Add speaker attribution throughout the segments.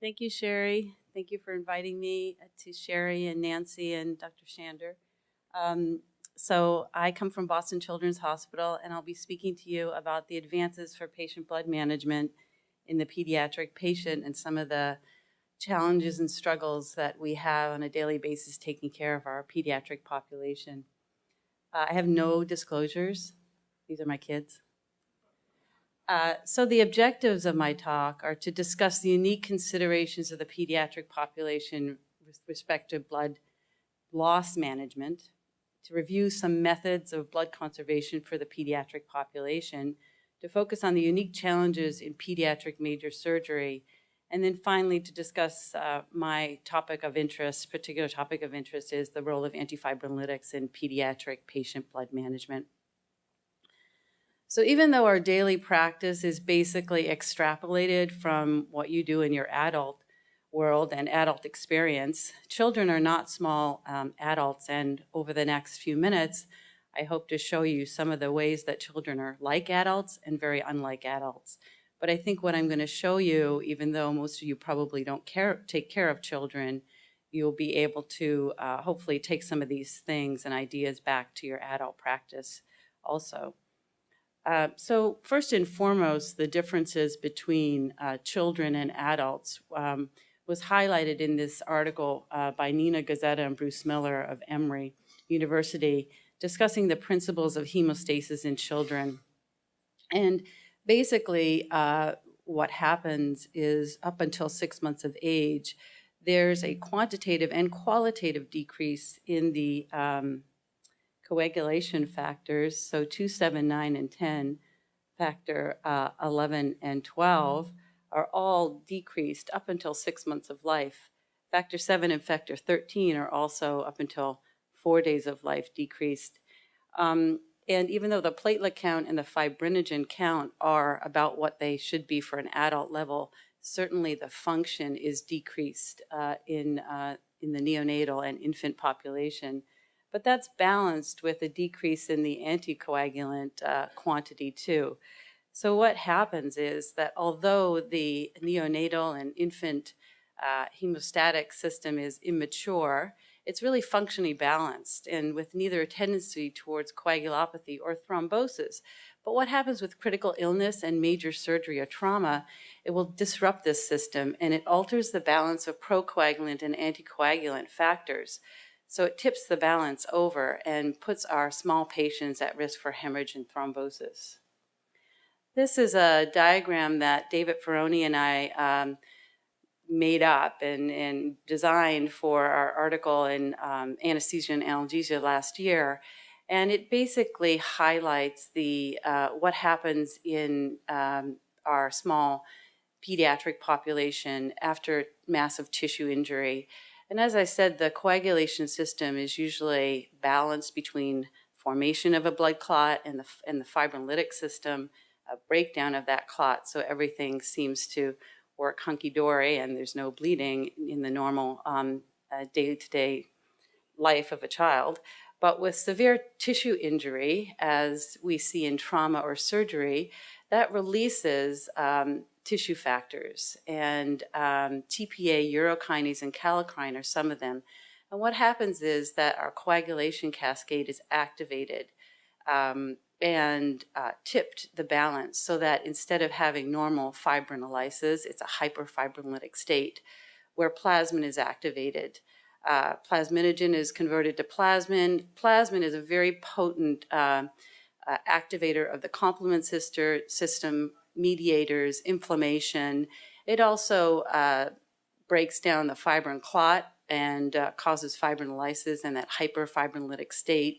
Speaker 1: Thank you, Sherry. Thank you for inviting me to Sherry and Nancy and Dr. Shander. So I come from Boston Children's Hospital, and I'll be speaking to you about the advances for patient blood management in the pediatric patient and some of the challenges and struggles that we have on a daily basis taking care of our pediatric population. I have no disclosures. These are my kids. So the objectives of my talk are to discuss the unique considerations of the pediatric population with respect to blood loss management, to review some methods of blood conservation for the pediatric population, to focus on the unique challenges in pediatric major surgery, and then finally to discuss my topic of interest. Particular topic of interest is the role of antifibrinolytics in pediatric patient blood management. So even though our daily practice is basically extrapolated from what you do in your adult world and adult experience, children are not small adults, and over the next few minutes, I hope to show you some of the ways that children are like adults and very unlike adults. But I think what I'm going to show you, even though most of you probably don't take care of children, you'll be able to hopefully take some of these things and ideas back to your adult practice also. So first and foremost, the differences between children and adults was highlighted in this article by Nina Gazzetta and Bruce Miller of Emory University, discussing the principles of hemostasis in children. And basically, what happens is up until 6 months of age, there's a quantitative and qualitative decrease in the coagulation factors, so 2, 7, 9, and 10, factor 11 and 12 are all decreased up until 6 months of life. Factor 7 and factor 13 are also up until 4 days of life decreased. And even though the platelet count and the fibrinogen count are about what they should be for an adult level, certainly the function is decreased in the neonatal and infant population. But that's balanced with a decrease in the anticoagulant quantity too. So what happens is that although the neonatal and infant hemostatic system is immature, it's really functionally balanced and with neither a tendency towards coagulopathy or thrombosis. But what happens with critical illness and major surgery or trauma, it will disrupt this system and it alters the balance of procoagulant and anticoagulant factors. So it tips the balance over and puts our small patients at risk for hemorrhage and thrombosis. This is a diagram that David Ferroni and I made up and designed for our article in Anesthesia and Analgesia last year. And it basically highlights the what happens in our small pediatric population after massive tissue injury. And as I said, the coagulation system is usually balanced between formation of a blood clot and the fibrinolytic system, a breakdown of that clot, so everything seems to work hunky-dory and there's no bleeding in the normal day-to-day life of a child. But with severe tissue injury, as we see in trauma or surgery, that releases tissue factors, and TPA, urokinase, and kallikrein are some of them. And what happens is that our coagulation cascade is activated and tipped the balance so that instead of having normal fibrinolysis, it's a hyperfibrinolytic state where plasmin is activated. Plasminogen is converted to plasmin. Plasmin is a very potent activator of the complement system, mediators, inflammation. It also breaks down the fibrin clot and causes fibrinolysis and that hyperfibrinolytic state,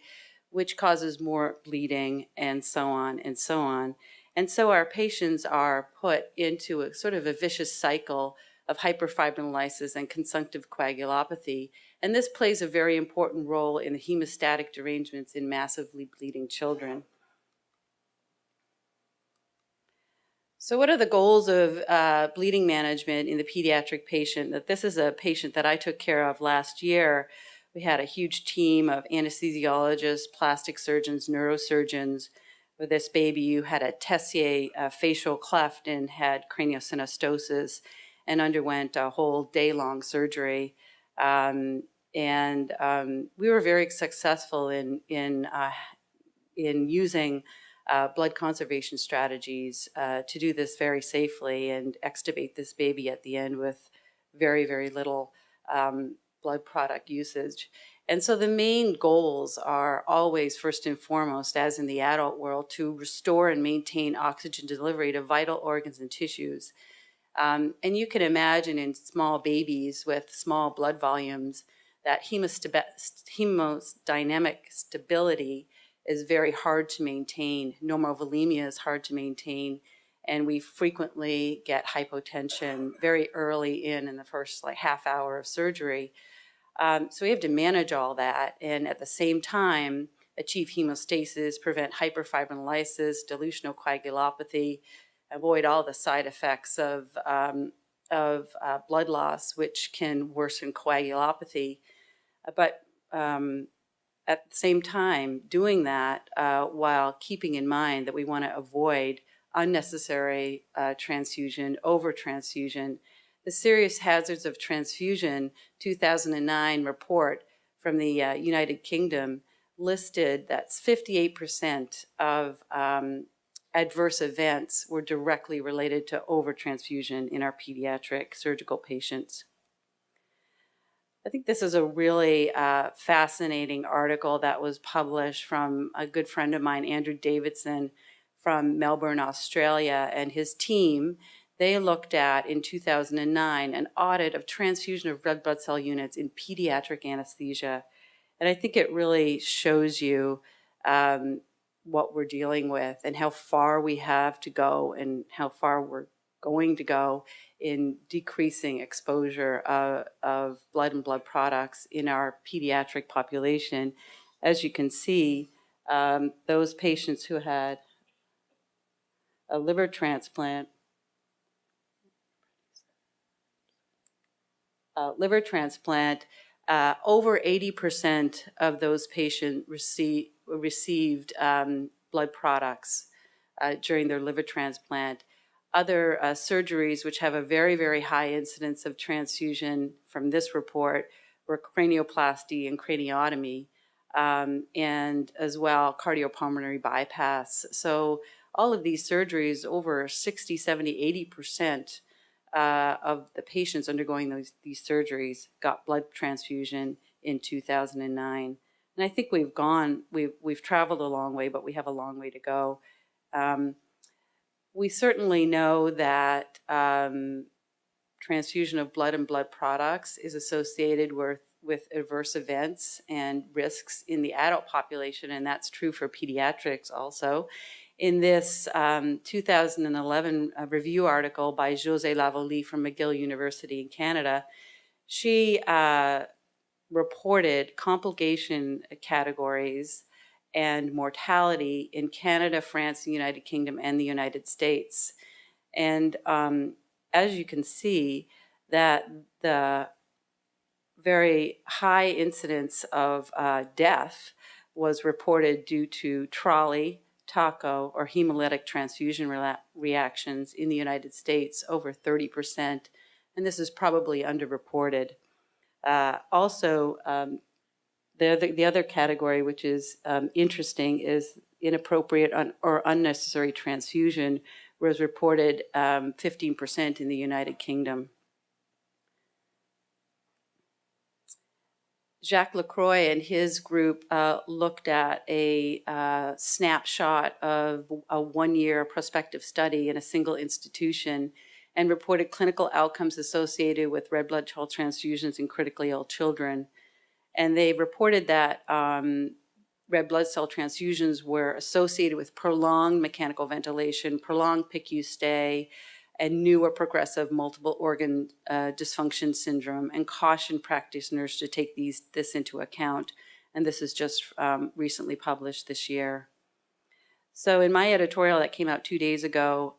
Speaker 1: which causes more bleeding and so on and so on. And so our patients are put into a sort of a vicious cycle of hyperfibrinolysis and consumptive coagulopathy. And this plays a very important role in the hemostatic derangements in massively bleeding children. So what are the goals of bleeding management in the pediatric patient? That this is a patient that I took care of last year. We had a huge team of anesthesiologists, plastic surgeons, neurosurgeons. With this baby, you had a Tessier facial cleft and had craniosynostosis. and underwent a whole day-long surgery. We were very successful in using blood conservation strategies to do this very safely and extubate this baby at the end with very, very little blood product usage. And so the main goals are always, first and foremost, as in the adult world, to restore and maintain oxygen delivery to vital organs and tissues. And you can imagine in small babies with small blood volumes that hemodynamic stability is very hard to maintain. Normovolemia is hard to maintain, and we frequently get hypotension very early in the first half hour of surgery. So we have to manage all that, and at the same time, achieve hemostasis, prevent hyperfibrinolysis, dilutional coagulopathy, avoid all the side effects of blood loss, which can worsen coagulopathy. But at the same time, doing that while keeping in mind that we want to avoid unnecessary transfusion, over-transfusion. The Serious Hazards of Transfusion 2009 report from the United Kingdom listed that 58% of adverse events were directly related to over-transfusion in our pediatric surgical patients. I think this is a really fascinating article that was published from a good friend of mine, Andrew Davidson, from Melbourne, Australia, and his team. They looked at, in 2009, an audit of transfusion of red blood cell units in pediatric anesthesia. And I think it really shows you what we're dealing with and how far we have to go and how far we're going to go in decreasing exposure of blood and blood products in our pediatric population. As you can see, those patients who had a liver transplant, over 80% of those patients received blood products during their liver transplant. Other surgeries which have a very, very high incidence of transfusion from this report were cranioplasty and craniotomy, and as well cardiopulmonary bypass. So all of these surgeries, over 60, 70, 80% of the patients undergoing these surgeries got blood transfusion in 2009. And I think we've traveled a long way, but we have a long way to go. We certainly know that transfusion of blood and blood products is associated with adverse events and risks in the adult population, and that's true for pediatrics also. In this 2011 review article by José Lavallée from McGill University in Canada, she reported complication categories and mortality in Canada, France, the United Kingdom, and the United States. And as you can see, that the very high incidence of death was reported due to trolley, TACO, or hemolytic transfusion reactions in the United States, over 30%, and this is probably underreported. Also, the other category, which is interesting, is inappropriate or unnecessary transfusion, was reported 15% in the United Kingdom. Jacques Lacroix and his group looked at a snapshot of a one-year prospective study in a single institution and reported clinical outcomes associated with red blood cell transfusions in critically ill children. And they reported that red blood cell transfusions were associated with prolonged mechanical ventilation, prolonged PICU stay, and new or progressive multiple organ dysfunction syndrome, and cautioned practitioners to take this into account. And this is just recently published this year. So in my editorial that came out 2 days ago,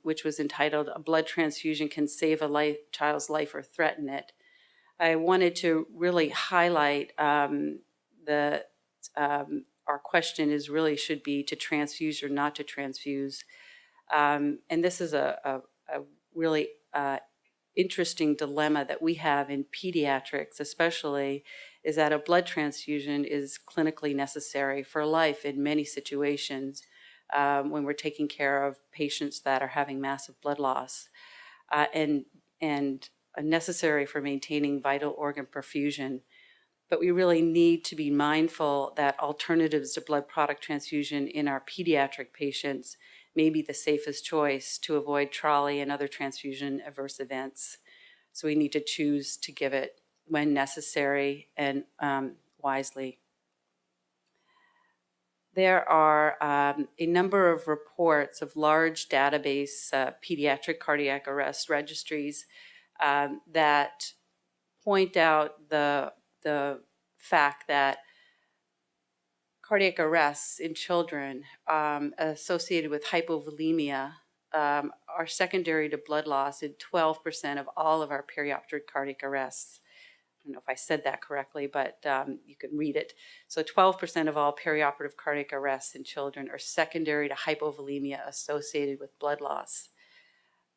Speaker 1: which was entitled "A Blood Transfusion Can Save a Child's Life or Threaten It," I wanted to really highlight our question should be to transfuse or not to transfuse. And this is a really interesting dilemma that we have in pediatrics especially is that a blood transfusion is clinically necessary for life in many situations when we're taking care of patients that are having massive blood loss and necessary for maintaining vital organ perfusion. But we really need to be mindful that alternatives to blood product transfusion in our pediatric patients may be the safest choice to avoid trolley and other transfusion adverse events. So we need to choose to give it when necessary and wisely. There are a number of reports of large database pediatric cardiac arrest registries that point out the fact that cardiac arrests in children associated with hypovolemia are secondary to blood loss in 12% of all of our perioperative cardiac arrests. I don't know if I said that correctly, but you can read it. So 12% of all perioperative cardiac arrests in children are secondary to hypovolemia associated with blood loss.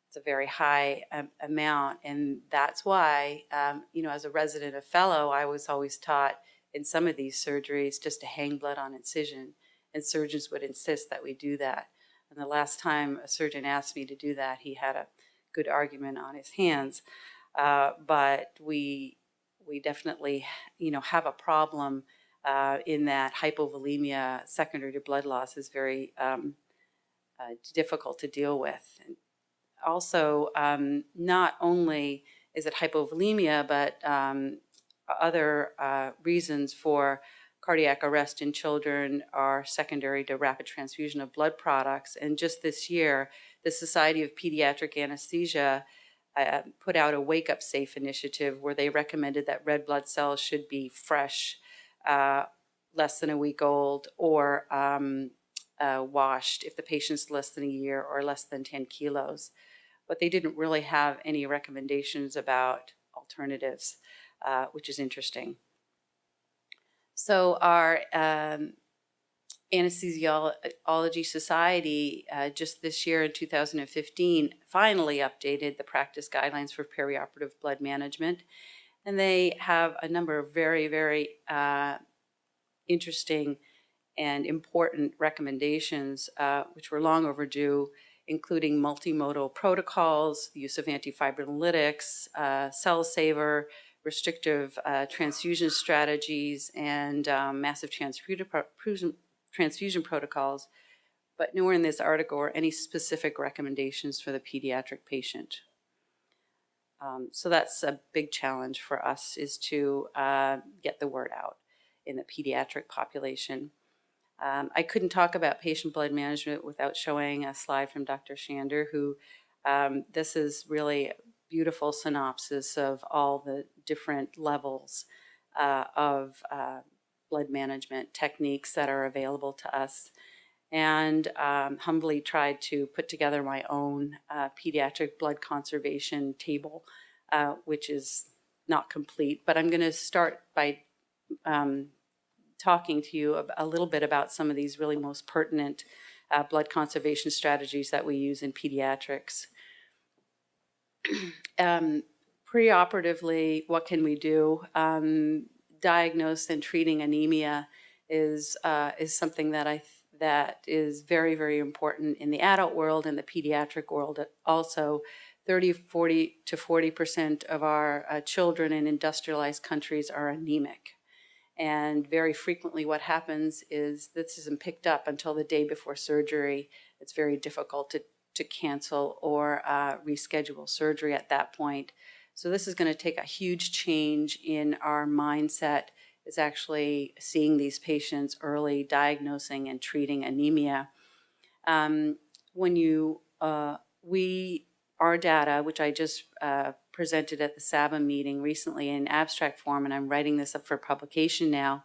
Speaker 1: It's a very high amount, and that's why, as a resident of fellow, I was always taught in some of these surgeries just to hang blood on incision, and surgeons would insist that we do that. And the last time a surgeon asked me to do that, he had a good argument on his hands. But we definitely, have a problem in that hypovolemia secondary to blood loss is very difficult to deal with. And also, not only is it hypovolemia, but other reasons for cardiac arrest in children are secondary to rapid transfusion of blood products. And just this year, the Society of Pediatric Anesthesia put out a Wake Up Safe initiative where they recommended that red blood cells should be fresh, less than a week old, or washed if the patient's less than a year or less than 10 kilos. But they didn't really have any recommendations about alternatives, which is interesting. So our Anesthesiology Society just this year in 2015 finally updated the practice guidelines for perioperative blood management. And they have a number of very, very interesting and important recommendations, which were long overdue, including multimodal protocols, the use of antifibrinolytics, cell saver, restrictive transfusion strategies, and massive transfusion protocols, but nowhere in this article are any specific recommendations for the pediatric patient. So that's a big challenge for us, is to get the word out in the pediatric population. I couldn't talk about patient blood management without showing a slide from Dr. Shander, who this is really a beautiful synopsis of all the different levels of blood management techniques that are available to us, and humbly tried to put together my own pediatric blood conservation table, which is not complete, but I'm going to start by talking to you a little bit about some of these really most pertinent blood conservation strategies that we use in pediatrics. Preoperatively, what can we do? Diagnose and treating anemia is something that is very, very important in the adult world and the pediatric world also. 40 to 40% of our children in industrialized countries are anemic. And very frequently what happens is this isn't picked up until the day before surgery. It's very difficult to cancel or reschedule surgery at that point. So this is going to take a huge change in our mindset, is actually seeing these patients early, diagnosing and treating anemia. Our data, which I just presented at the SABA meeting recently in abstract form, and I'm writing this up for publication now,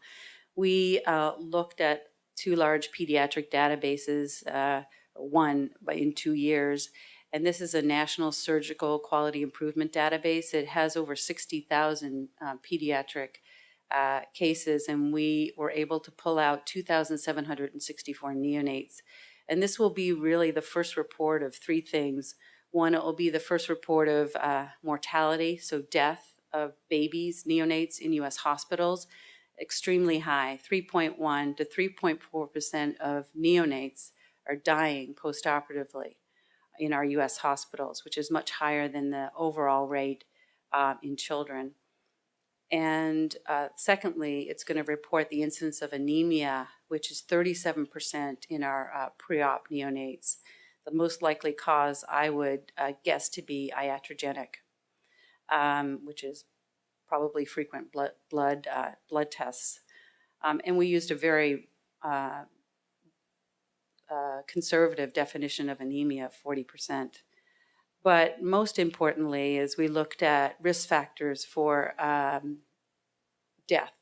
Speaker 1: we looked at 2 large pediatric databases, one in 2 years, and this is a National Surgical Quality Improvement Database. It has over 60,000 pediatric cases, and we were able to pull out 2,764 neonates. And this will be really the first report of 3 things. One, it will be the first report of mortality, so death of babies, neonates in U.S. hospitals, extremely high. 3.1 to 3.4% of neonates are dying postoperatively in our U.S. hospitals, which is much higher than the overall rate in children. And secondly, it's going to report the incidence of anemia, which is 37% in our pre-op neonates. The most likely cause I would guess to be iatrogenic, which is probably frequent blood tests. And we used a very conservative definition of anemia, 40%. But most importantly is we looked at risk factors for death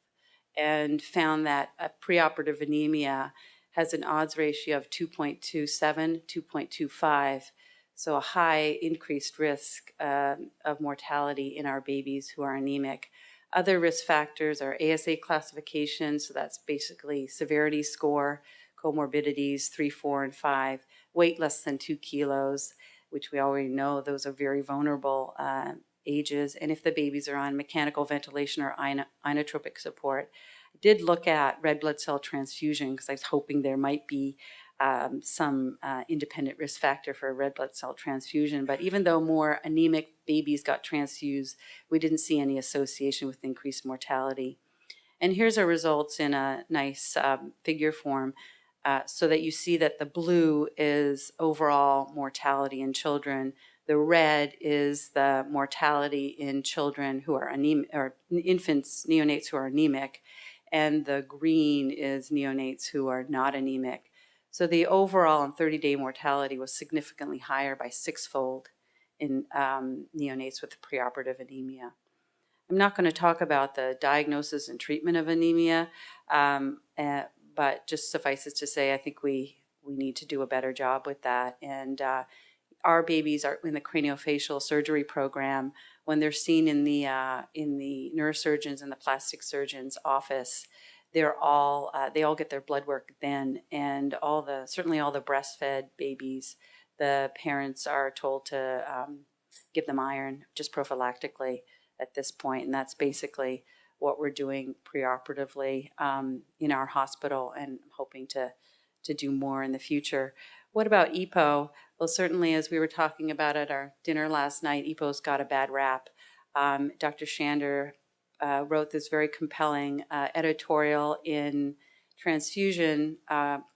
Speaker 1: and found that a preoperative anemia has an odds ratio of 2.27, 2.25, so a high increased risk of mortality in our babies who are anemic. Other risk factors are ASA classification, so that's basically severity score, comorbidities 3, 4, and 5, weight less than 2 kilos, which we already know those are very vulnerable ages, and if the babies are on mechanical ventilation or inotropic support. I did look at red blood cell transfusion because I was hoping there might be some independent risk factor for a red blood cell transfusion, but even though more anemic babies got transfused, we didn't see any association with increased mortality. And here's our results in a nice figure form so that you see that the blue is overall mortality in children. The red is the mortality in children who are anemic, or infants, neonates who are anemic, and the green is neonates who are not anemic. So the overall and 30-day mortality was significantly higher by 6-fold in neonates with preoperative anemia. I'm not going to talk about the diagnosis and treatment of anemia, but just suffices to say I think we need to do a better job with that. And our babies are in the craniofacial surgery program. When they're seen in the neurosurgeons and the plastic surgeon's office, they all get their blood work then, and certainly all the breastfed babies, the parents are told to give them iron just prophylactically at this point, and that's basically what we're doing preoperatively in our hospital, and hoping to do more in the future. What about EPO? Well, certainly, as we were talking about at our dinner last night, EPO's got a bad rap. Dr. Shander wrote this very compelling editorial in Transfusion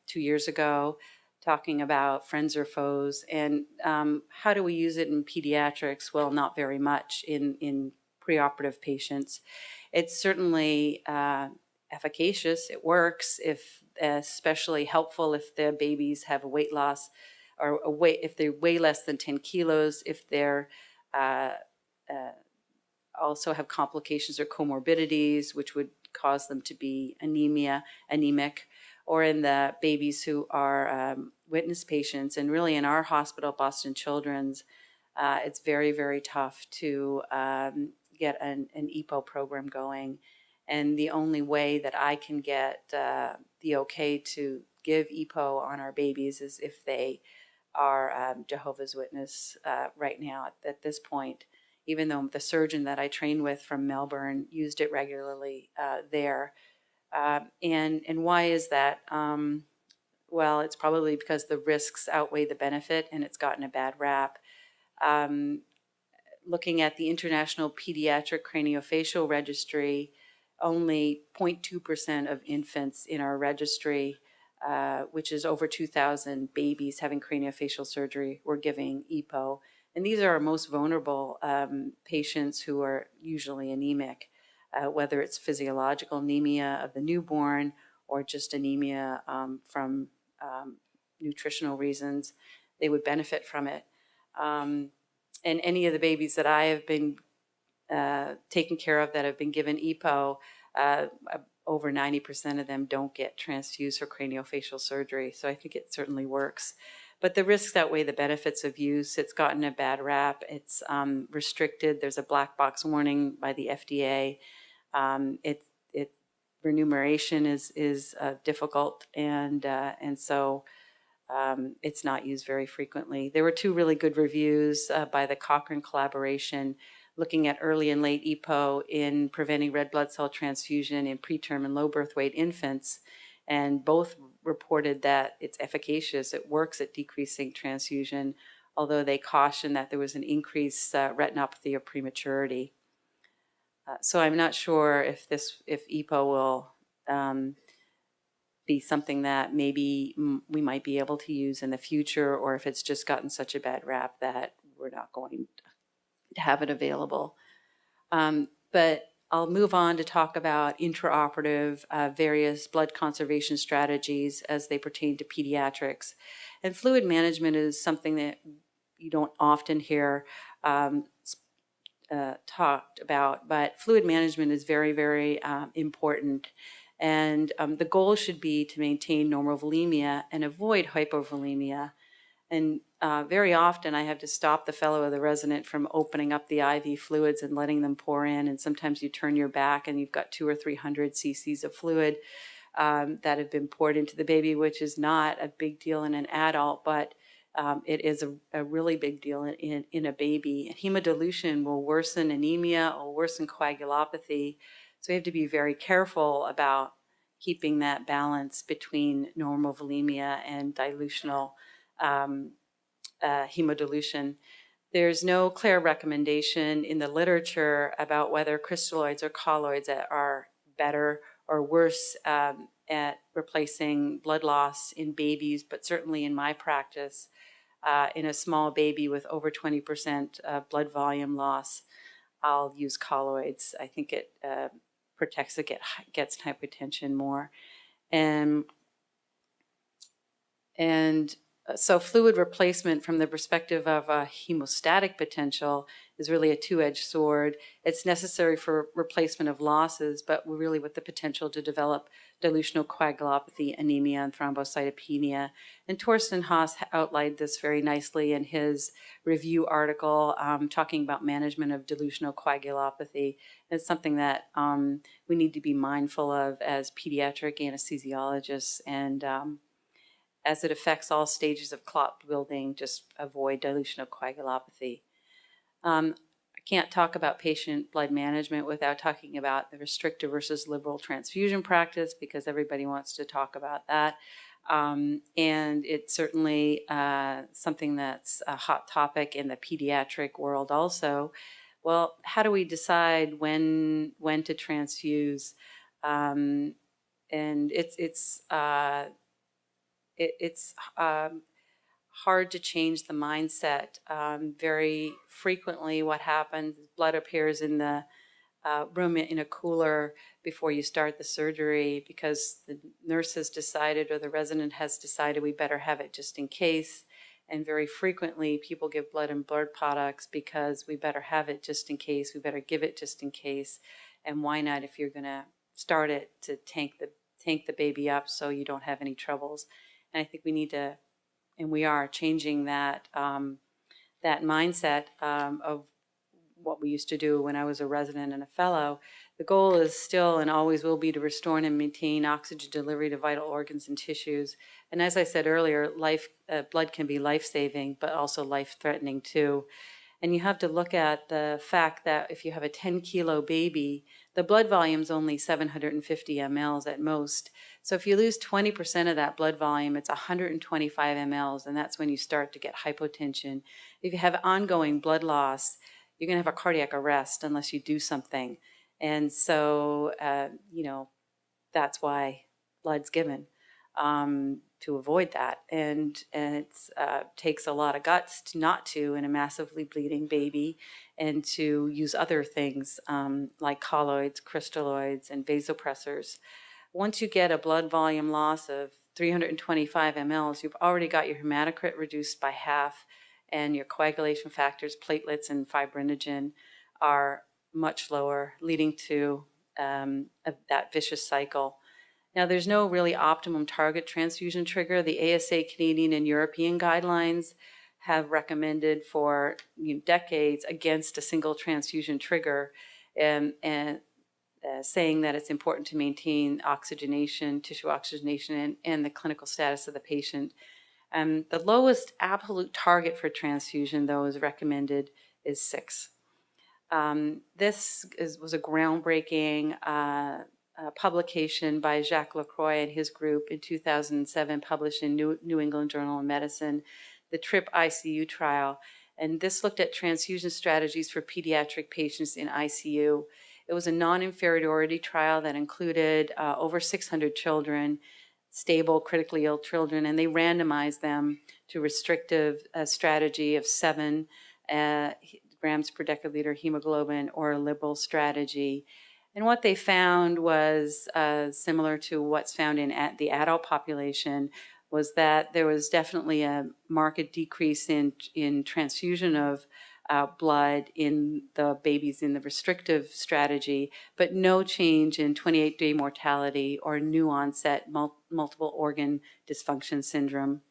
Speaker 1: 2 years ago, talking about friends or foes, and how do we use it in pediatrics? Well, not very much in preoperative patients. It's certainly efficacious. It works, especially helpful if the babies have a weight loss, or if they weigh less than 10 kilos, if they're also have complications or comorbidities, which would cause them to be anemic, or in the babies who are witness patients. And really in our hospital, Boston Children's, it's very, very tough to get an EPO program going. And the only way that I can get the okay to give EPO on our babies is if they are Jehovah's Witness right now at this point, even though the surgeon that I trained with from Melbourne used it regularly there. And why is that? Well, it's probably because the risks outweigh the benefit, and it's gotten a bad rap. Looking at the International Pediatric Craniofacial Registry, only 0.2% of infants in our registry, which is over 2,000 babies having craniofacial surgery, were giving EPO. And these are our most vulnerable patients who are usually anemic, whether it's physiological anemia of the newborn or just anemia from nutritional reasons. They would benefit from it. And any of the babies that I have been taken care of that have been given EPO, over 90% of them don't get transfused for craniofacial surgery. So I think it certainly works. But the risks outweigh the benefits of use. It's gotten a bad rap. It's restricted. There's a black box warning by the FDA. Remuneration is difficult, and so it's not used very frequently. There were 2 really good reviews by the Cochrane collaboration looking at early and late EPO in preventing red blood cell transfusion in preterm and low birth weight infants, and both reported that it's efficacious. It works at decreasing transfusion, although they cautioned that there was an increased retinopathy of prematurity. So I'm not sure if EPO will be something that maybe we might be able to use in the future, or if it's just gotten such a bad rap that we're not going to have it available. But I'll move on to talk about intraoperative various blood conservation strategies as they pertain to pediatrics. And fluid management is something that you don't often hear talked about, but fluid management is very, very important. And the goal should be to maintain normal volemia and avoid hypovolemia. And very often I have to stop the fellow or the resident from opening up the IV fluids and letting them pour in. And sometimes you turn your back and you've got 200 or 300 cc's of fluid that have been poured into the baby, which is not a big deal in an adult, but it is a really big deal in a baby. Hemodilution will worsen anemia or worsen coagulopathy. So we have to be very careful about keeping that balance between normal volemia and dilutional hemodilution. There's no clear recommendation in the literature about whether crystalloids or colloids are better or worse at replacing blood loss in babies, but certainly in my practice, in a small baby with over 20% blood volume loss, I'll use colloids. I think it protects gets hypotension more. And so fluid replacement from the perspective of a hemostatic potential is really a two-edged sword. It's necessary for replacement of losses, but really with the potential to develop dilutional coagulopathy, anemia, and thrombocytopenia. And Torsten Haas outlined this very nicely in his review article talking about management of dilutional coagulopathy. It's something that we need to be mindful of as pediatric anesthesiologists, and as it affects all stages of clot building, just avoid dilutional coagulopathy. I can't talk about patient blood management without talking about the restrictive versus liberal transfusion practice, because everybody wants to talk about that. And it's certainly something that's a hot topic in the pediatric world also. Well, how do we decide when to transfuse? And it's hard to change the mindset. Very frequently what happens is blood appears in the room in a cooler before you start the surgery because the nurse has decided or the resident has decided we better have it just in case. And very frequently people give blood and blood products because we better have it just in case, we better give it just in case. And why not, if you're gonna start it, to tank the baby up so you don't have any troubles. And I think we need to, and we are changing that that mindset of what we used to do when I was a resident and a fellow. The goal is still and always will be to restore and maintain oxygen delivery to vital organs and tissues. And as I said earlier, blood can be life-saving, but also life-threatening too. And you have to look at the fact that if you have a 10-kilo baby, the blood volume is only 750 mLs at most. So if you lose 20% of that blood volume, it's 125 mLs, and that's when you start to get hypotension. If you have ongoing blood loss, you're going to have a cardiac arrest unless you do something. And so, that's why blood's given, to avoid that. And it takes a lot of guts not to in a massively bleeding baby, and to use other things like colloids, crystalloids, and vasopressors. Once you get a blood volume loss of 325 mLs, you've already got your hematocrit reduced by half, and your coagulation factors, platelets, and fibrinogen are much lower, leading to that vicious cycle. Now, there's no really optimum target transfusion trigger. The ASA Canadian and European guidelines have recommended for decades against a single transfusion trigger, and saying that it's important to maintain oxygenation, tissue oxygenation, and the clinical status of the patient. The lowest absolute target for transfusion, though, is recommended is 6. This was a groundbreaking publication by Jacques Lacroix and his group in 2007, published in New England Journal of Medicine, the TRIP ICU trial. And this looked at transfusion strategies for pediatric patients in ICU. It was a non-inferiority trial that included over 600 children, stable, critically ill children, and they randomized them to restrictive strategy of 7 grams per deciliter hemoglobin or a liberal strategy. And what they found was similar to what's found in the adult population, was that there was definitely a marked decrease in transfusion of blood in the babies in the restrictive strategy, but no change in 28-day mortality or new onset multiple organ dysfunction syndrome.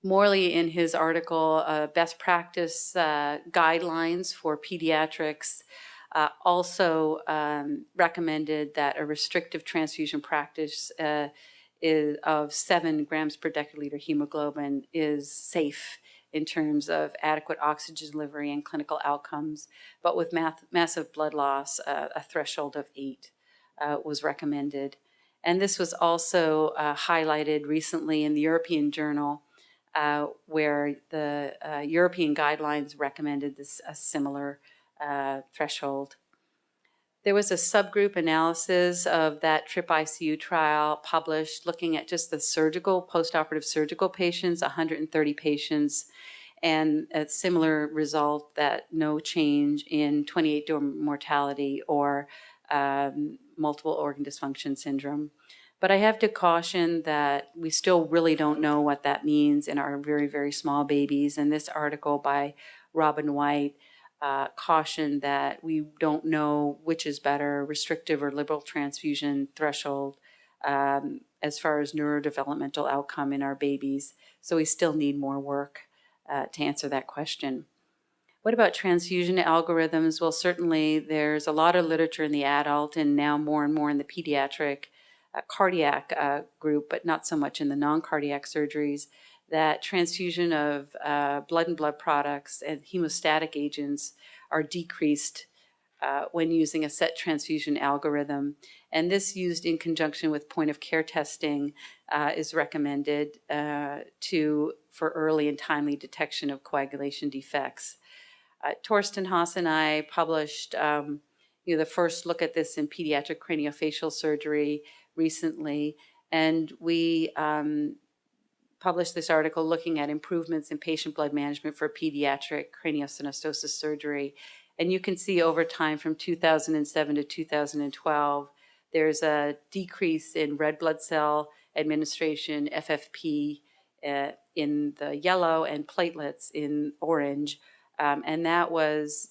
Speaker 1: Morley, in his article, Best Practice Guidelines for Pediatrics, also recommended that a restrictive transfusion practice is of 7 grams per deciliter hemoglobin is safe in terms of adequate oxygen delivery and clinical outcomes, but with massive blood loss, a threshold of 8 was recommended. And this was also highlighted recently in the European Journal, where the European guidelines recommended a similar threshold. There was a subgroup analysis of that TRIP ICU trial published looking at just the postoperative surgical patients, 130 patients, and a similar result that no change in 28-day mortality or multiple organ dysfunction syndrome. But I have to caution that we still really don't know what that means in our very, very small babies. And this article by Robin White cautioned that we don't know which is better, restrictive or liberal transfusion threshold, as far as neurodevelopmental outcome in our babies. So we still need more work to answer that question. What about transfusion algorithms? Well, certainly there's a lot of literature in the adult and now more and more in the pediatric cardiac group, but not so much in the non-cardiac surgeries, that transfusion of blood and blood products and hemostatic agents are decreased when using a set transfusion algorithm. And this, used in conjunction with point-of-care testing, is recommended for early and timely detection of coagulation defects. Torsten Haas and I published the first look at this in pediatric craniofacial surgery recently, and we published this article looking at improvements in patient blood management for pediatric craniosynostosis surgery. And you can see over time from 2007 to 2012, there's a decrease in red blood cell administration, FFP, in the yellow and platelets in orange. And that was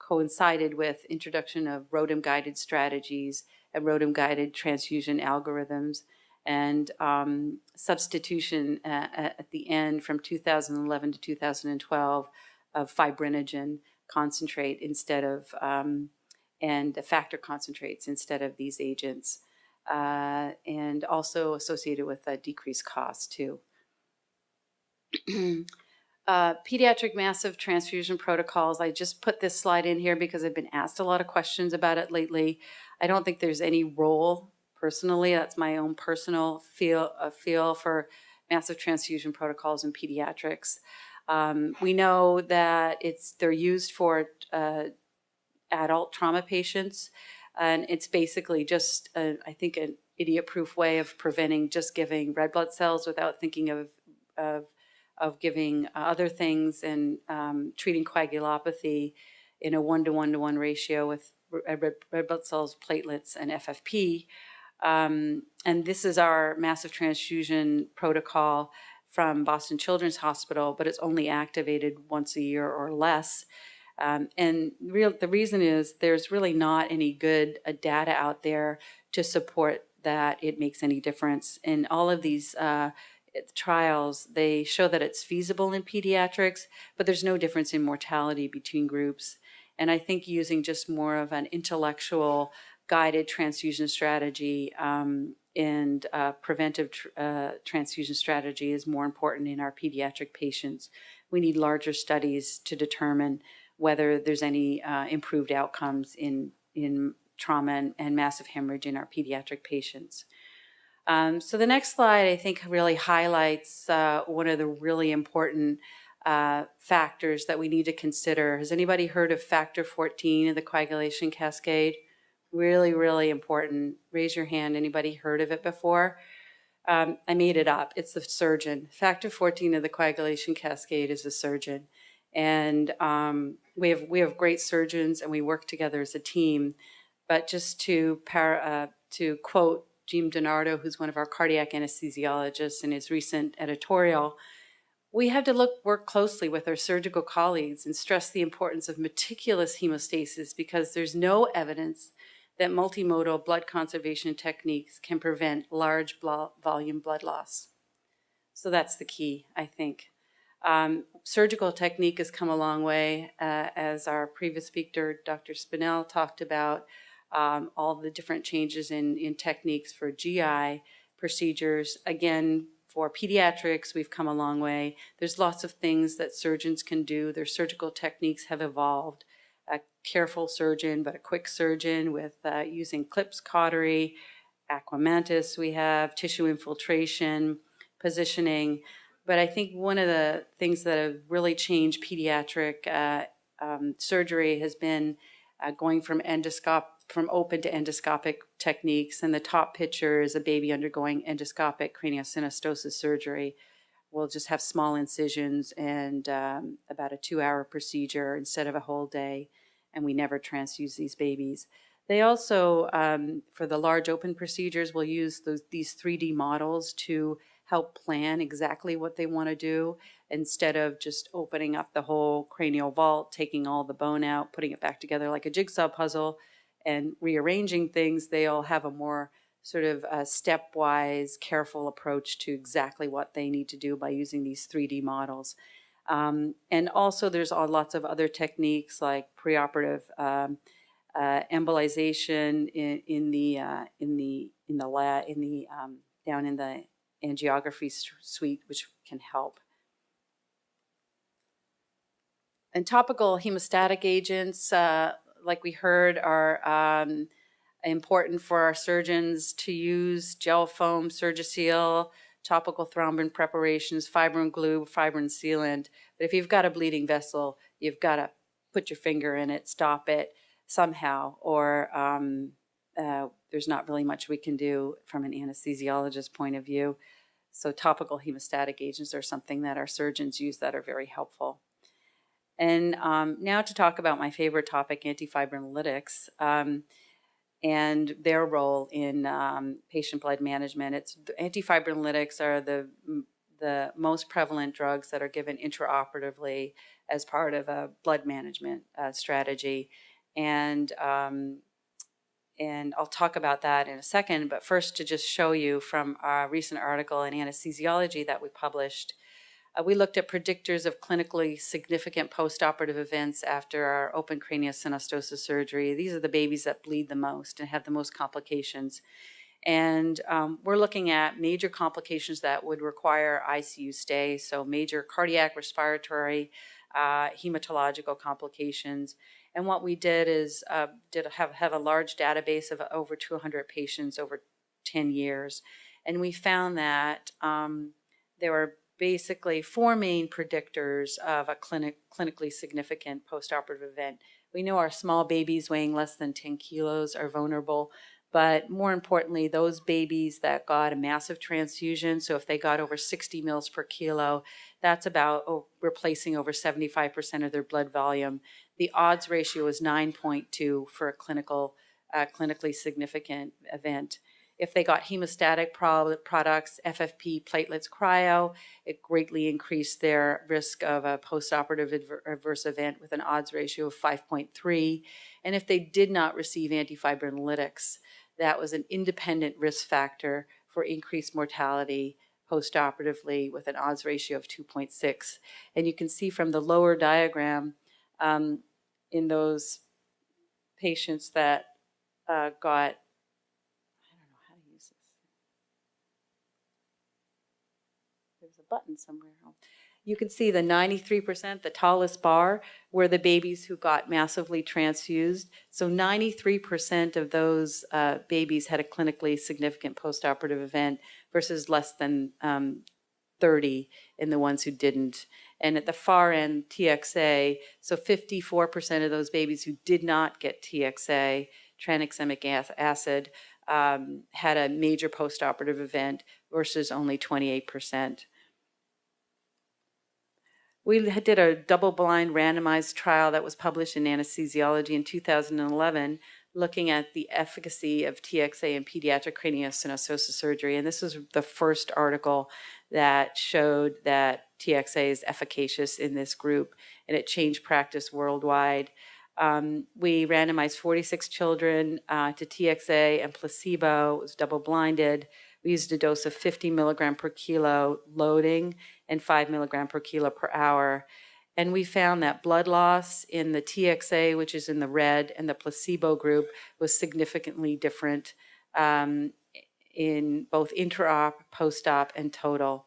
Speaker 1: coincided with introduction of ROTEM-guided strategies and ROTEM-guided transfusion algorithms, and substitution at the end from 2011 to 2012 of fibrinogen concentrate instead of, and factor concentrates instead of these agents, and also associated with a decreased cost too. Pediatric massive transfusion protocols. I just put this slide in here because I've been asked a lot of questions about it lately. I don't think there's any role, personally, that's my own personal feel for massive transfusion protocols in pediatrics. We know that they're used for adult trauma patients, and it's basically just, I think, an idiot-proof way of preventing just giving red blood cells without thinking of giving other things, and treating coagulopathy in a 1-to-1-to-1 ratio with red blood cells, platelets, and FFP. And this is our massive transfusion protocol from Boston Children's Hospital, but it's only activated once a year or less. And the reason is there's really not any good data out there to support that it makes any difference. In all of these trials, they show that it's feasible in pediatrics, but there's no difference in mortality between groups. And I think using just more of an intellectual guided transfusion strategy and preventive transfusion strategy is more important in our pediatric patients. We need larger studies to determine whether there's any improved outcomes in trauma and massive hemorrhage in our pediatric patients. So the next slide, I think, really highlights one of the really important factors that we need to consider. Has anybody heard of factor 14 of the coagulation cascade? Really, really important. Raise your hand. Anybody heard of it before? I made it up. It's the surgeon. Factor 14 of the coagulation cascade is the surgeon. And we have great surgeons, and we work together as a team. But just to quote Jim DiNardo, who's one of our cardiac anesthesiologists, in his recent editorial, we have to work closely with our surgical colleagues and stress the importance of meticulous hemostasis, because there's no evidence that multimodal blood conservation techniques can prevent large volume blood loss. So that's the key, I think. Surgical technique has come a long way, as our previous speaker, Dr. Spinell, talked about. All the different changes in techniques for GI procedures. Again, for pediatrics, we've come a long way. There's lots of things that surgeons can do. Their surgical techniques have evolved. A careful surgeon, but a quick surgeon with using clips, cautery, aquamantis we have, tissue infiltration, positioning. But I think one of the things that have really changed pediatric surgery has been going from open to endoscopic techniques. And the top picture is a baby undergoing endoscopic craniosynostosis surgery. We'll just have small incisions and about a 2-hour procedure instead of a whole day, and we never transfuse these babies. They also, for the large open procedures, will use these 3D models to help plan exactly what they want to do, instead of just opening up the whole cranial vault, taking all the bone out, putting it back together like a jigsaw puzzle, and rearranging things. They'll have a more sort of stepwise, careful approach to exactly what they need to do by using these 3D models. And also there's lots of other techniques like preoperative embolization down in the angiography suite, which can help. And topical hemostatic agents, like we heard, are important for our surgeons to use: gel foam, Surgiseal, topical thrombin preparations, fibrin glue, fibrin sealant. But if you've got a bleeding vessel, you've got to put your finger in it, stop it somehow, or there's not really much we can do from an anesthesiologist point of view. So topical hemostatic agents are something that our surgeons use that are very helpful. And now to talk about my favorite topic, antifibrinolytics, and their role in patient blood management. Antifibrinolytics are the most prevalent drugs that are given intraoperatively as part of a blood management strategy. And I'll talk about that in a second, but first to just show you from a recent article in Anesthesiology that we published, we looked at predictors of clinically significant postoperative events after our open craniosynostosis surgery. These are the babies that bleed the most and have the most complications. And we're looking at major complications that would require ICU stay, so major cardiac, respiratory, hematological complications. And what we did is have a large database of over 200 patients over 10 years. And we found that there were basically 4 main predictors of a clinically significant postoperative event. We know our small babies weighing less than 10 kilos are vulnerable, but more importantly, those babies that got a massive transfusion, so if they got over 60 mils per kilo, that's about replacing over 75% of their blood volume. The odds ratio is 9.2 for a clinically significant event. If they got hemostatic products, FFP, platelets, cryo, it greatly increased their risk of a postoperative adverse event with an odds ratio of 5.3. And if they did not receive antifibrinolytics, that was an independent risk factor for increased mortality postoperatively with an odds ratio of 2.6. And you can see from the lower diagram in those patients that got, I don't know how to use this. button somewhere. You can see the 93%, the tallest bar, were the babies who got massively transfused. So 93% of those babies had a clinically significant postoperative event versus less than 30 in the ones who didn't. And at the far end, TXA, so 54% of those babies who did not get TXA, tranexamic acid, had a major postoperative event versus only 28%. We did a double-blind randomized trial that was published in Anesthesiology in 2011, looking at the efficacy of TXA in pediatric craniosynostosis surgery. And this was the first article that showed that TXA is efficacious in this group, and it changed practice worldwide. We randomized 46 children to TXA and placebo. It was double-blinded. We used a dose of 50 milligram per kilo loading and 5 milligram per kilo per hour. And we found that blood loss in the TXA, which is in the red, and the placebo group was significantly different in both intra-op, post-op, and total.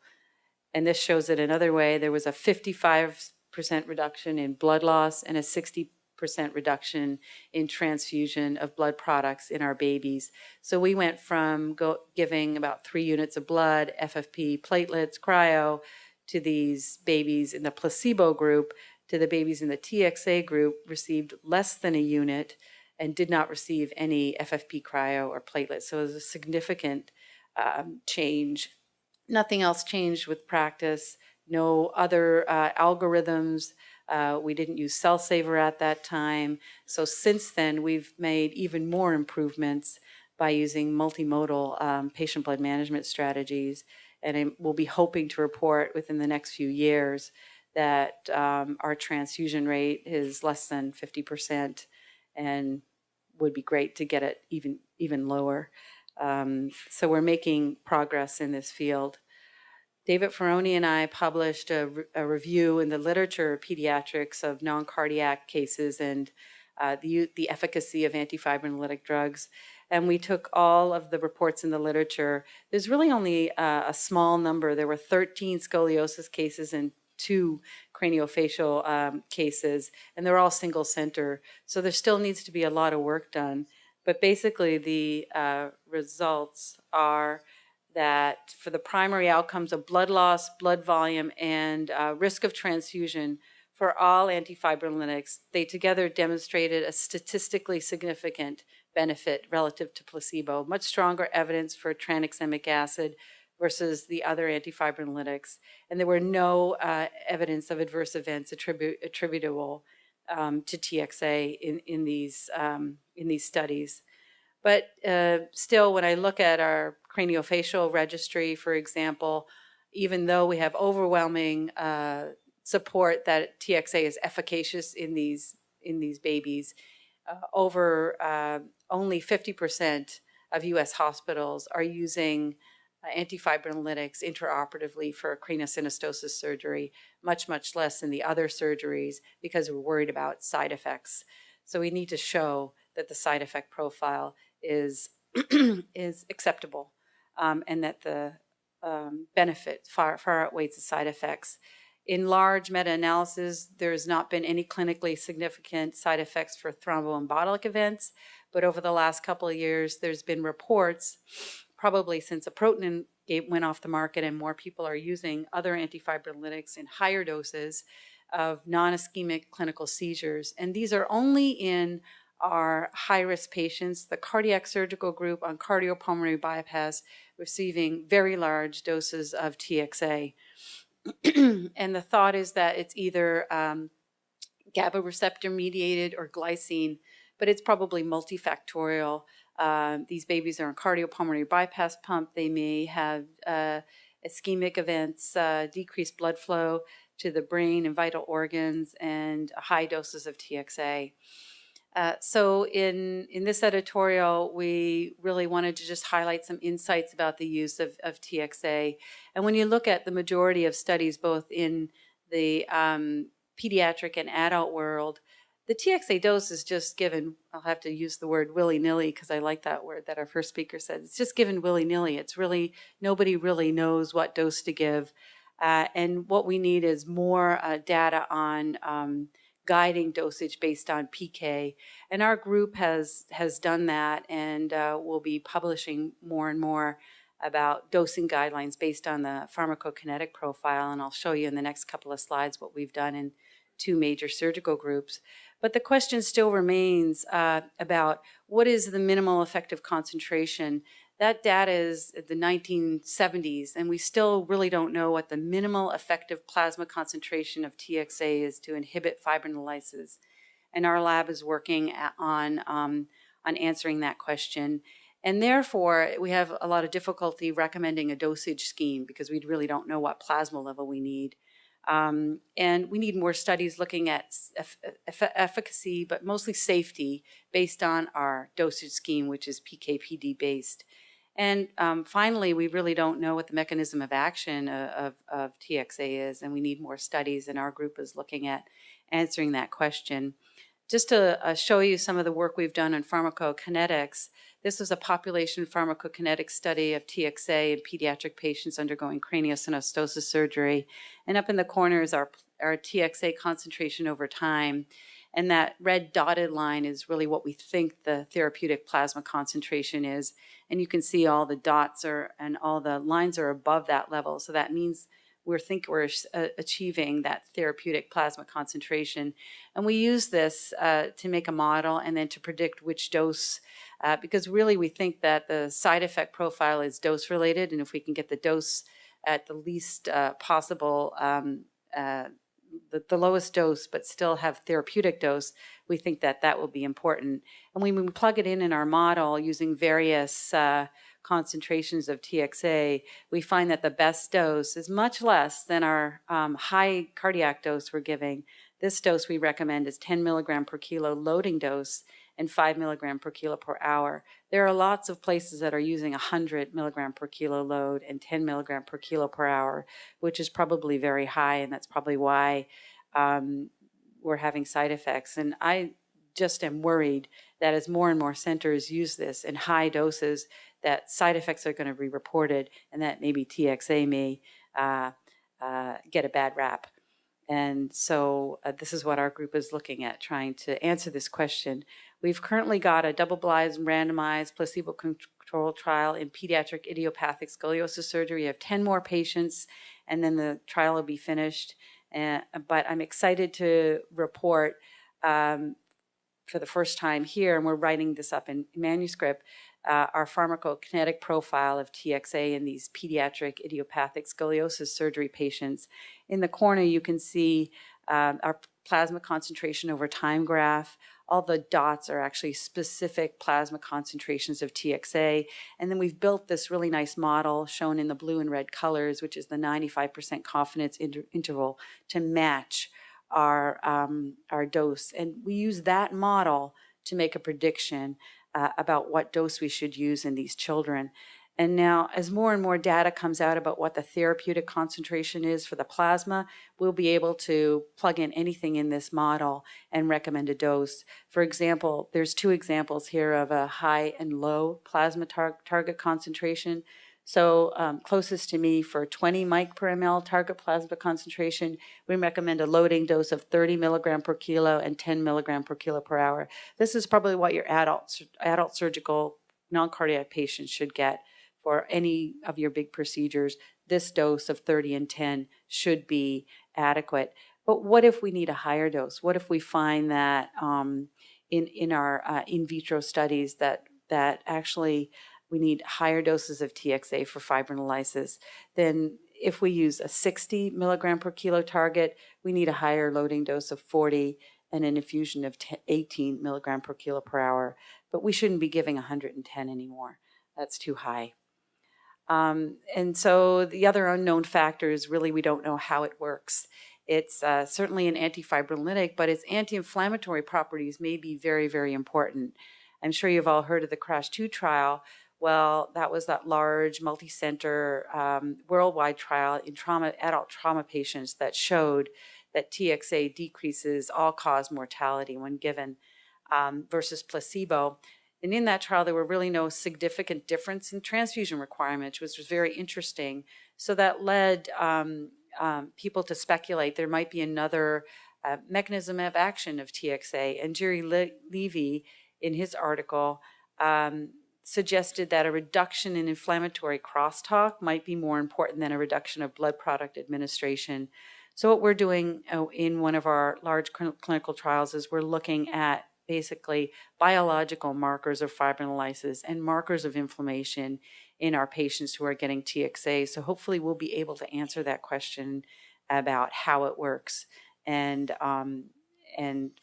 Speaker 1: And this shows it another way. There was a 55% reduction in blood loss and a 60% reduction in transfusion of blood products in our babies. So we went from giving about 3 units of blood, FFP, platelets, cryo, to these babies in the placebo group, to the babies in the TXA group received less than a unit and did not receive any FFP, cryo, or platelets. So it was a significant change. Nothing else changed with practice. No other algorithms. We didn't use Cell Saver at that time. So since then, we've made even more improvements by using multimodal patient blood management strategies. And we'll be hoping to report within the next few years that our transfusion rate is less than 50%, and would be great to get it even lower. So we're making progress in this field. David Ferroni and I published a review in the literature of pediatrics of non-cardiac cases and the efficacy of antifibrinolytic drugs. And we took all of the reports in the literature. There's really only a small number. There were 13 scoliosis cases and 2 craniofacial cases, and they're all single center. So there still needs to be a lot of work done. But basically the results are that for the primary outcomes of blood loss, blood volume, and risk of transfusion for all antifibrinolytics, they together demonstrated a statistically significant benefit relative to placebo, much stronger evidence for tranexamic acid versus the other antifibrinolytics. And there were no evidence of adverse events attributable to TXA in these studies. But still, when I look at our craniofacial registry, for example, even though we have overwhelming support that TXA is efficacious in these babies, only 50% of U.S. hospitals are using antifibrinolytics intraoperatively for craniosynostosis surgery, much less in the other surgeries because we're worried about side effects. So we need to show that the side effect profile is acceptable and that the benefit far outweighs the side effects. In large meta-analysis, there has not been any clinically significant side effects for thromboembolic events, but over the last couple of years, there's been reports, probably since aprotinib went off the market and more people are using other antifibrinolytics in higher doses, of non-ischemic clinical seizures. And these are only in our high-risk patients, the cardiac surgical group on cardiopulmonary bypass receiving very large doses of TXA. And the thought is that it's either GABA receptor mediated or glycine, but it's probably multifactorial. These babies are on cardiopulmonary bypass pump. They may have ischemic events, decreased blood flow to the brain and vital organs, and high doses of TXA. So in this editorial, we really wanted to just highlight some insights about the use of TXA. And when you look at the majority of studies, both in the pediatric and adult world, the TXA dose is just given, I'll have to use the word willy-nilly because I like that word that our first speaker said. It's just given willy-nilly. It's really, nobody really knows what dose to give. And what we need is more data on guiding dosage based on PK. And our group has done that, and we'll be publishing more and more about dosing guidelines based on the pharmacokinetic profile. And I'll show you in the next couple of slides what we've done in 2 major surgical groups. But the question still remains about what is the minimal effective concentration. That data is the 1970s, and we still really don't know what the minimal effective plasma concentration of TXA is to inhibit fibrinolysis. And our lab is working on answering that question. And therefore, we have a lot of difficulty recommending a dosage scheme because we really don't know what plasma level we need. And we need more studies looking at efficacy, but mostly safety, based on our dosage scheme, which is PK/PD based. And finally, we really don't know what the mechanism of action of TXA is, and we need more studies, and our group is looking at answering that question. Just to show you some of the work we've done on pharmacokinetics, this was a population pharmacokinetic study of TXA in pediatric patients undergoing craniosynostosis surgery. And up in the corner is our TXA concentration over time. And that red dotted line is really what we think the therapeutic plasma concentration is. And you can see all the dots and all the lines are above that level. So that means we're achieving that therapeutic plasma concentration. And we use this to make a model and then to predict which dose, because really we think that the side effect profile is dose related. And if we can get the dose at the least possible, the lowest dose, but still have therapeutic dose, we think that that will be important. And when we plug it in our model using various concentrations of TXA, we find that the best dose is much less than our high cardiac dose we're giving. This dose we recommend is 10 milligram per kilo loading dose and 5 milligram per kilo per hour. There are lots of places that are using 100 milligram per kilo load and 10 milligram per kilo per hour, which is probably very high, and that's probably why we're having side effects. And I just am worried that as more and more centers use this in high doses, that side effects are going to be reported, and that maybe TXA may get a bad rap. And so this is what our group is looking at, trying to answer this question. We've currently got a double-blind, randomized, placebo-controlled trial in pediatric idiopathic scoliosis surgery. We have 10 more patients, and then the trial will be finished. But I'm excited to report for the first time here, and we're writing this up in manuscript, our pharmacokinetic profile of TXA in these pediatric idiopathic scoliosis surgery patients. In the corner, you can see our plasma concentration over time graph. All the dots are actually specific plasma concentrations of TXA. And then we've built this really nice model shown in the blue and red colors, which is the 95% confidence interval to match our dose. And we use that model to make a prediction about what dose we should use in these children. And now, as more and more data comes out about what the therapeutic concentration is for the plasma, we'll be able to plug in anything in this model and recommend a dose. For example, there's 2 examples here of a high and low plasma target concentration. So closest to me for 20 mic per ml target plasma concentration, we recommend a loading dose of 30 milligram per kilo and 10 milligram per kilo per hour. This is probably what your adult surgical non-cardiac patients should get for any of your big procedures. This dose of 30 and 10 should be adequate. But what if we need a higher dose? What if we find that in our in vitro studies that actually we need higher doses of TXA for fibrinolysis? Then if we use a 60 milligram per kilo target, we need a higher loading dose of 40 and an infusion of 18 milligram per kilo per hour. But we shouldn't be giving 110 anymore. That's too high. And so the other unknown factor is really we don't know how it works. It's certainly an antifibrinolytic, but its anti-inflammatory properties may be very, very important. I'm sure you've all heard of the CRASH-2 trial. Well, that was that large, multi-center, worldwide trial in adult trauma patients that showed that TXA decreases all-cause mortality when given versus placebo. And in that trial, there were really no significant difference in transfusion requirements, which was very interesting. So that led people to speculate there might be another mechanism of action of TXA. And Jerry Levy, in his article, suggested that a reduction in inflammatory crosstalk might be more important than a reduction of blood product administration. So what we're doing in one of our large clinical trials is we're looking at basically biological markers of fibrinolysis and markers of inflammation in our patients who are getting TXA. So hopefully we'll be able to answer that question about how it works and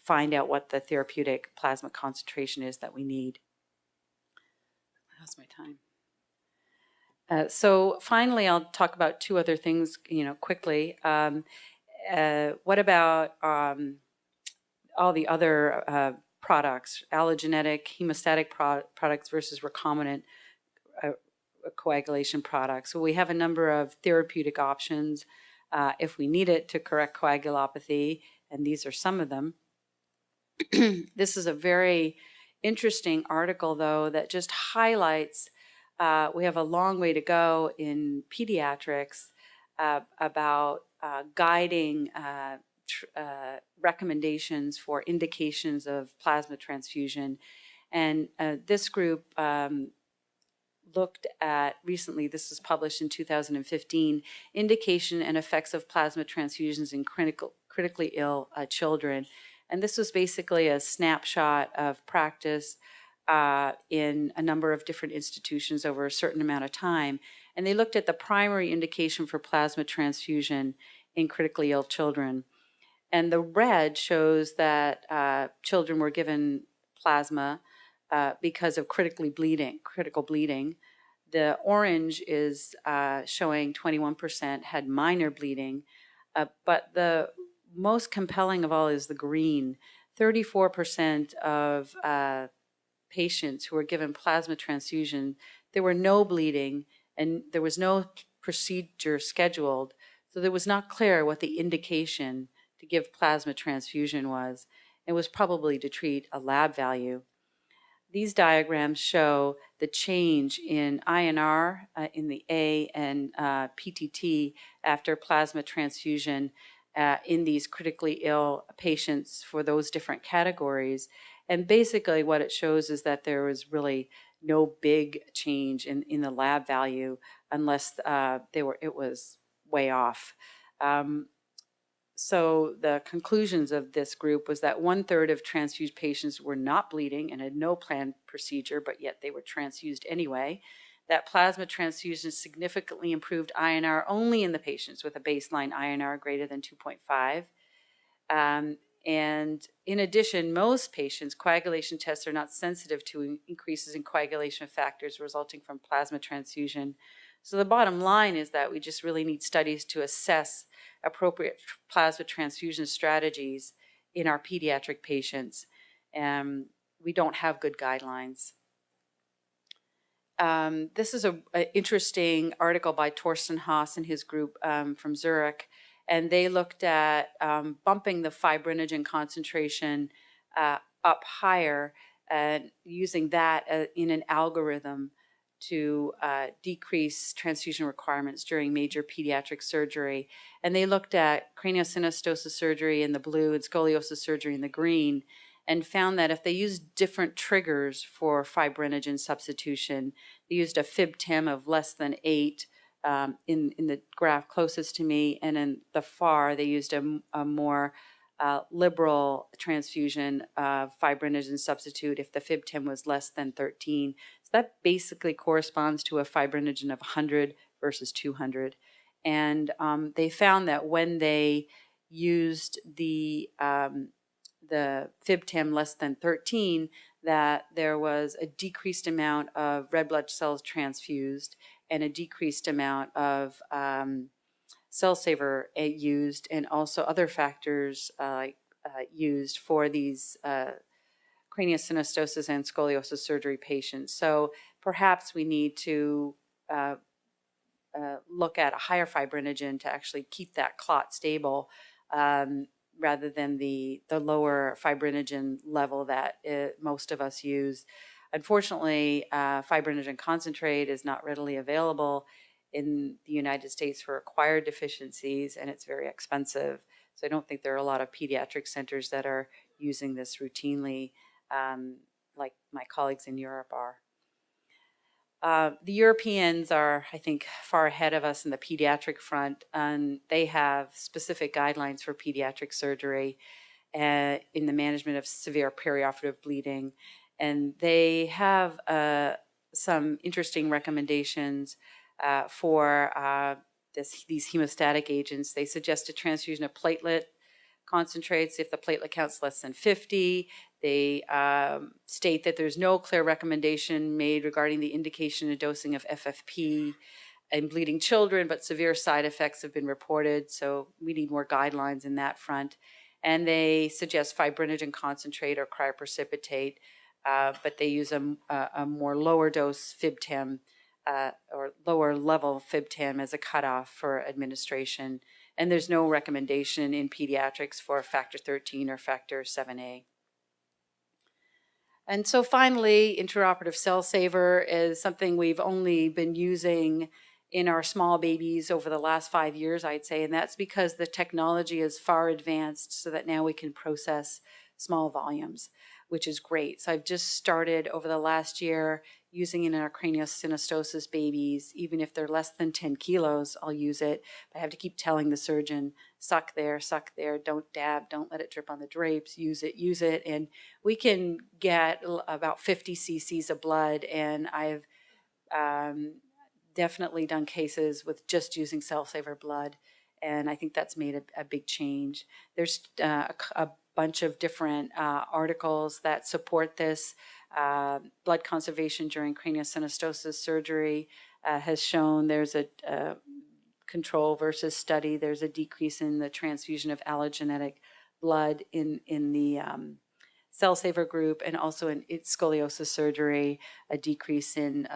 Speaker 1: find out what the therapeutic plasma concentration is that we need. How's my time? So finally, I'll talk about two other things, quickly. What about all the other products, allogeneic hemostatic products versus recombinant coagulation products? So we have a number of therapeutic options if we need it to correct coagulopathy, and these are some of them. This is a very interesting article, though, that just highlights we have a long way to go in pediatrics about guiding recommendations for indications of plasma transfusion. And this group looked at recently, this was published in 2015, indication and effects of plasma transfusions in critically ill children. And this was basically a snapshot of practice in a number of different institutions over a certain amount of time. And they looked at the primary indication for plasma transfusion in critically ill children. And the red shows that children were given plasma because of critical bleeding. The orange is showing 21% had minor bleeding, but the most compelling of all is the green. 34% of patients who were given plasma transfusion, there were no bleeding and there was no procedure scheduled. So it was not clear what the indication to give plasma transfusion was. It was probably to treat a lab value. These diagrams show the change in INR in the A and PTT after plasma transfusion in these critically ill patients for those different categories. And basically what it shows is that there was really no big change in the lab value unless it was way off. So the conclusions of this group was that 1/3 of transfused patients were not bleeding and had no planned procedure, but yet they were transfused anyway. That plasma transfusion significantly improved INR only in the patients with a baseline INR greater than 2.5. And in addition, most patients, coagulation tests are not sensitive to increases in coagulation factors resulting from plasma transfusion. So the bottom line is that we just really need studies to assess appropriate plasma transfusion strategies in our pediatric patients. We don't have good guidelines. This is an interesting article by Torsten Haas and his group from Zurich, and they looked at bumping the fibrinogen concentration up higher and using that in an algorithm to decrease transfusion requirements during major pediatric surgery. And they looked at craniosynostosis surgery in the blue and scoliosis surgery in the green, and found that if they used different triggers for fibrinogen substitution, they used a fib-tim of less than 8 in the graph closest to me, and in the far they used a more liberal transfusion of fibrinogen substitute if the fib-tim was less than 13. So that basically corresponds to a fibrinogen of 100 versus 200. And they found that when they used the fib-tim less than 13, that there was a decreased amount of red blood cells transfused and a decreased amount of cell saver used, and also other factors used for these craniosynostosis and scoliosis surgery patients. So perhaps we need to look at a higher fibrinogen to actually keep that clot stable rather than the lower fibrinogen level that most of us use. Unfortunately, fibrinogen concentrate is not readily available in the United States for acquired deficiencies, and it's very expensive. So I don't think there are a lot of pediatric centers that are using this routinely, like my colleagues in Europe are. The Europeans are, I think, far ahead of us in the pediatric front, and they have specific guidelines for pediatric surgery in the management of severe perioperative bleeding. And they have some interesting recommendations for these hemostatic agents. They suggest a transfusion of platelet concentrates if the platelet count's less than 50. They state that there's no clear recommendation made regarding the indication and dosing of FFP in bleeding children, but severe side effects have been reported, so we need more guidelines in that front. And they suggest fibrinogen concentrate or cryoprecipitate, but they use a more lower dose FibTem or lower level FibTem as a cutoff for administration. And there's no recommendation in pediatrics for factor 13 or factor 7A. And so finally, intraoperative cell saver is something we've only been using in our small babies over the last 5 years, I'd say, and that's because the technology is far advanced so that now we can process small volumes, which is great. So I've just started over the last year using it in our craniosynostosis babies. Even if they're less than 10 kilos, I'll use it. But I have to keep telling the surgeon, suck there, don't dab, don't let it drip on the drapes, use it. And we can get about 50 cc's of blood, and I've definitely done cases with just using cell saver blood, and I think that's made a big change. There's a bunch of different articles that support this. Blood conservation during craniosynostosis surgery has shown there's a control versus study. There's a decrease in the transfusion of allogeneic blood in the cell saver group, and also in scoliosis surgery, a decrease in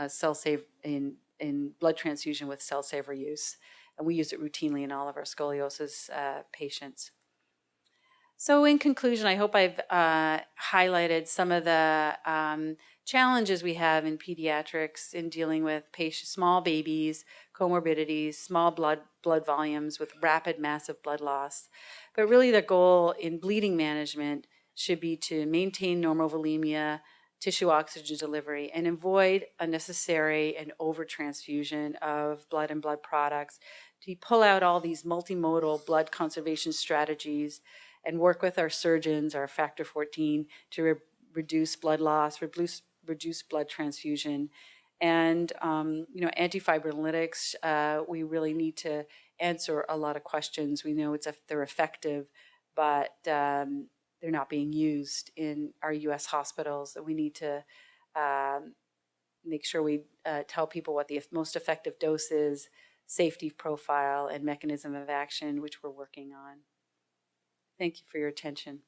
Speaker 1: in blood transfusion with cell saver use. And we use it routinely in all of our scoliosis patients. So in conclusion, I hope I've highlighted some of the challenges we have in pediatrics in dealing with small babies, comorbidities, small blood volumes with rapid, massive blood loss. But really the goal in bleeding management should be to maintain normal volemia, tissue oxygen delivery, and avoid unnecessary and over-transfusion of blood and blood products, to pull out all these multimodal blood conservation strategies and work with our surgeons, our factor 14, to reduce blood loss, reduce blood transfusion. And, antifibrinolytics, we really need to answer a lot of questions. We know they're effective, but they're not being used in our U.S. hospitals. We need to make sure we tell people what the most effective dose is, safety profile, and mechanism of action, which we're working on. Thank you for your attention.